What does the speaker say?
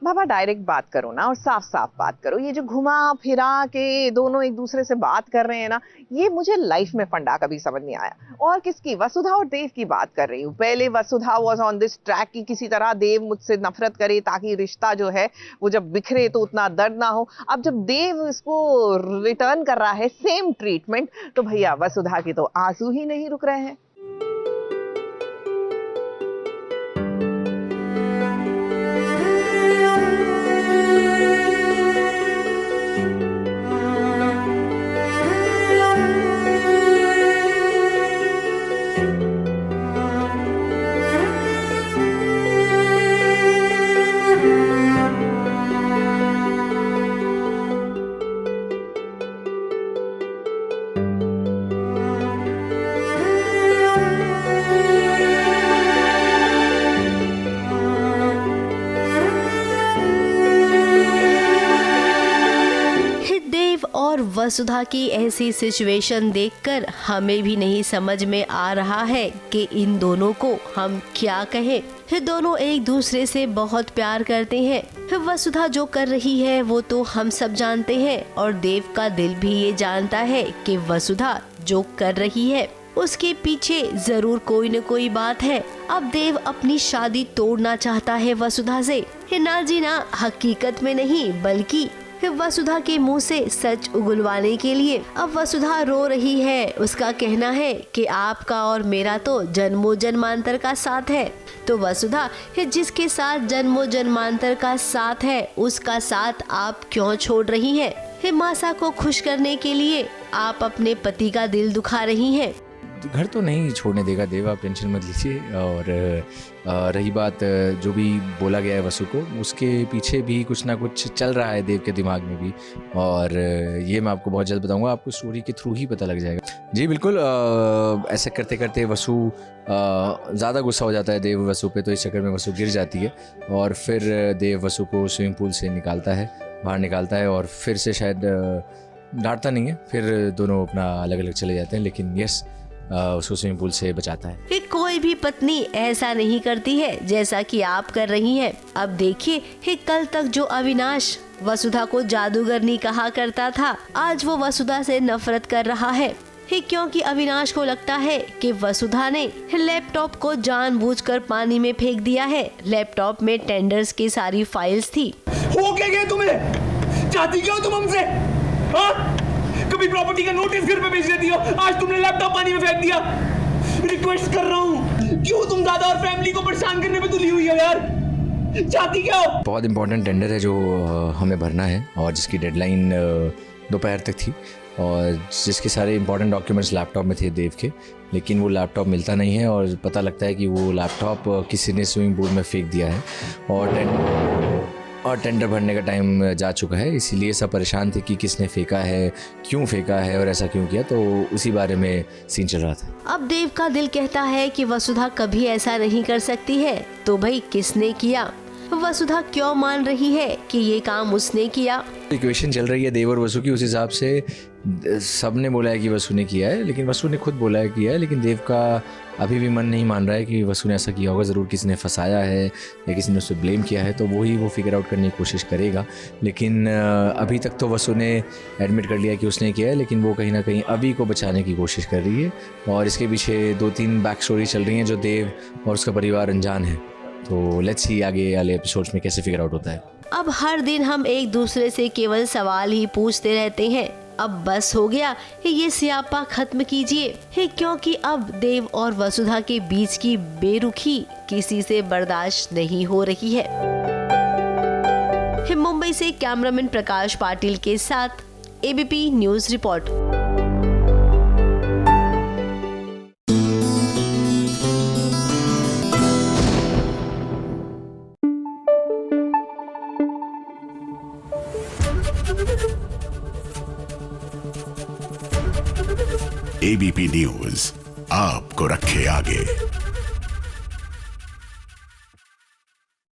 बाबा direct बात करो ना और साफ साफ बात करो। ये जो घुमा फिरा के दोनों एक दूसरे से बात कर रहे हैं ना, ये मुझे लाइफ में फंडा कभी समझ नहीं आया। और किसकी, वसुधा और देव की बात कर रही हूँ। पहले वसुधा वाज ऑन दिस ट्रैक की किसी तरह देव मुझसे नफरत करे ताकि रिश्ता जो है वो जब बिखरे तो उतना दर्द ना हो। अब जब देव इसको रिटर्न कर रहा है सेम ट्रीटमेंट, तो भैया वसुधा की तो आंसू ही नहीं रुक रहे हैं। और वसुधा की ऐसी सिचुएशन देखकर हमें भी नहीं समझ में आ रहा है कि इन दोनों को हम क्या कहें। दोनों एक दूसरे से बहुत प्यार करते हैं। वसुधा जो कर रही है वो तो हम सब जानते हैं और देव का दिल भी ये जानता है कि वसुधा जो कर रही है उसके पीछे जरूर कोई न कोई बात है। अब देव अपनी शादी तोड़ना चाहता है वसुधा से। ना जी ना, हकीकत में नहीं बल्कि वसुधा के मुंह से सच उगलवाने के लिए। अब वसुधा रो रही है। उसका कहना है कि आपका और मेरा तो जन्मों जन्मांतर का साथ है। तो वसुधा, जिसके साथ जन्मों जन्मांतर का साथ है उसका साथ आप क्यों छोड़ रही हैं? मासा को खुश करने के लिए आप अपने पति का दिल दुखा रही हैं। घर तो नहीं छोड़ने देगा देव, आप टेंशन मत लीजिए। और रही बात जो भी बोला गया है वसु को, उसके पीछे भी कुछ ना कुछ चल रहा है देव के दिमाग में भी, और ये मैं आपको बहुत जल्द बताऊंगा। आपको स्टोरी के थ्रू ही पता लग जाएगा। जी बिल्कुल। ऐसे करते करते वसु ज़्यादा गुस्सा हो जाता है देव वसु पे, तो इस चक्कर में वसु गिर जाती है और फिर देव वसु को स्विमिंग पूल से निकालता है, बाहर निकालता है और फिर से शायद डांटता नहीं है। फिर दोनों अपना अलग अलग चले जाते हैं, लेकिन यस उसको स्विमिंग पूल से बचाता है। कि कोई भी पत्नी ऐसा नहीं करती है जैसा कि आप कर रही हैं। अब देखिए, कल तक जो अविनाश वसुधा को जादूगरनी कहा करता था, आज वो वसुधा से नफरत कर रहा है। क्योंकि अविनाश को लगता है कि वसुधा ने लैपटॉप को जानबूझकर पानी में फेंक दिया है। लैपटॉप में टेंडर्स की सारी फाइल्स थी। हो क्या गया तुम्हें? चाहती क्या हो तुम हमसे? हाँ? कभी प्रॉपर्टी का नोटिस घर पे भेज देती हो, आज तुमने लैपटॉप पानी में फेंक दिया। रिक्वेस्ट कर रहा हूँ, क्यों तुम दादा और फैमिली को परेशान करने पे तुली हुई हो यार? चाहती क्या हो? बहुत इंपॉर्टेंट टेंडर है जो हमें भरना है और जिसकी डेडलाइन दोपहर तक थी, और जिसके सारे इंपॉर्टेंट डॉक्यूमेंट्स लैपटॉप में थे देव के, लेकिन वो लैपटॉप मिलता नहीं है और पता लगता है कि वो लैपटॉप किसी ने स्विमिंग पूल में फेंक दिया है और टेंडर भरने का टाइम जा चुका है। इसीलिए सब परेशान थे कि किसने फेंका है, क्यों फेंका है और ऐसा क्यों किया, तो उसी बारे में सीन चल रहा था। अब देव का दिल कहता है कि वसुधा कभी ऐसा नहीं कर सकती है, तो भाई किसने किया? वसुधा क्यों मान रही है कि ये काम उसने किया? इक्वेशन चल रही है देव और वसु की, उस हिसाब से सबने बोला है कि वसु ने किया है, लेकिन वसु ने खुद बोला है किया है, लेकिन देव का अभी भी मन नहीं मान रहा है कि वसु ने ऐसा किया होगा। ज़रूर किसी ने फंसाया है या किसी ने उस पर ब्लेम किया है, तो वो फिगर आउट करने की कोशिश करेगा। लेकिन अभी तक तो वसु ने एडमिट कर लिया कि उसने किया है, लेकिन वो कहीं ना कहीं अभी को बचाने की कोशिश कर रही है और इसके पीछे 2-3 बैक स्टोरी चल रही हैं जो देव और उसका परिवार अनजान है। तो लेट्स सी आगे वाले एपिसोड्स में कैसे फिगर आउट होता है। अब हर दिन हम एक दूसरे से केवल सवाल ही पूछते रहते हैं। अब बस हो गया, ये स्यापा खत्म कीजिए, क्योंकि अब देव और वसुधा के बीच की बेरुखी किसी से बर्दाश्त नहीं हो रही है। मुंबई से कैमरामैन प्रकाश पाटिल के साथ ABP news report. ABP news आपको रखे आगे।